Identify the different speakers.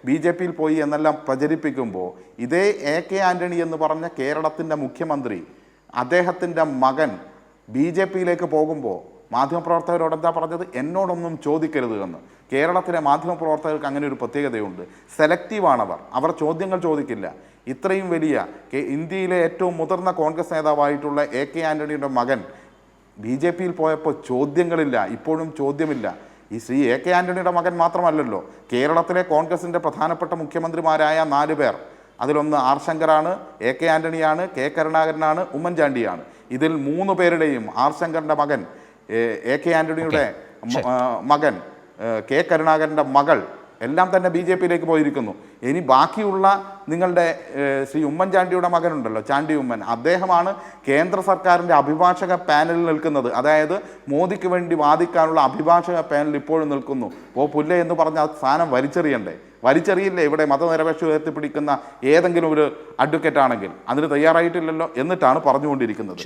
Speaker 1: BJP-യിൽ പോയി എന്നെല്ലാം പ്രചരിപ്പിക്കുമ്പോൾ ഇതേ AK ആന്റണി എന്ന് പറഞ്ഞ കേരളത്തിൻ്റെ മുഖ്യമന്ത്രി അദ്ദേഹത്തിൻ്റെ മകൻ BJP-യിലേക്ക് പോകുമ്പോൾ മാധ്യമപ്രവർത്തകരോട് എന്താ പറഞ്ഞത്? എന്നോടൊന്നും ചോദിക്കരുത് എന്ന്. കേരളത്തിലെ മാധ്യമപ്രവർത്തകർക്ക് അങ്ങനെ ഒരു പ്രത്യേകതയുണ്ട്. സെലക്റ്റീവാണവർ. അവർ ചോദ്യങ്ങൾ ചോദിക്കില്ല. ഇത്രയും വലിയ ഇന്ത്യയിലെ ഏറ്റവും മുതിർന്ന കോൺഗ്രസ് നേതാവായിട്ടുള്ള AK ആന്റണിയുടെ മകൻ BJP-യിൽ പോയപ്പോൾ ചോദ്യങ്ങളില്ല, ഇപ്പോഴും ചോദ്യമില്ല. ഈ ശ്രീ AK ആന്റണിയുടെ മകൻ മാത്രമല്ലല്ലോ, കേരളത്തിലെ കോൺഗ്രസിൻ്റെ പ്രധാനപ്പെട്ട മുഖ്യമന്ത്രിമാരായ 4 പേർ, അതിലൊന്ന് R ശങ്കറാണ്, AK ആന്റണിയാണ്, K കരുണാകരനാണ്, ഉമ്മൻചാണ്ടിയാണ്. ഇതിൽ 3 പേരുടെയും R ശങ്കറിൻ്റെ മകൻ, AK ആന്റണിയുടെ മകൻ, K കരുണാകരൻ്റെ മകൾ എല്ലാം തന്നെ BJP-യിലേക്ക് പോയിരിക്കുന്നു. ഇനി ബാക്കിയുള്ള നിങ്ങളുടെ ശ്രീ ഉമ്മൻചാണ്ടിയുടെ മകനുണ്ടല്ലോ, ചാണ്ടി ഉമ്മൻ, അദ്ദേഹമാണ് കേന്ദ്ര സർക്കാരിൻ്റെ അഭിഭാഷക പാനലിൽ നിൽക്കുന്നത്. അതായത് മോദിക്ക് വേണ്ടി വാദിക്കാനുള്ള അഭിഭാഷക പാനൽ ഇപ്പോഴും നിൽക്കുന്നു. പുല്ലേ എന്ന് പറഞ്ഞ ആ സ്ഥാനം വലിച്ചെറിയില്ലേ ഇവിടെ മതനിരപേക്ഷ ഉയർത്തിപ്പിടിക്കുന്ന ഏതെങ്കിലും ഒരു അഡ്വക്കേറ്റ് ആണെങ്കിൽ? അതിന് തയ്യാറായിട്ടില്ലല്ലോ, എന്നിട്ടാണ് പറഞ്ഞുകൊണ്ടിരിക്കുന്നത്.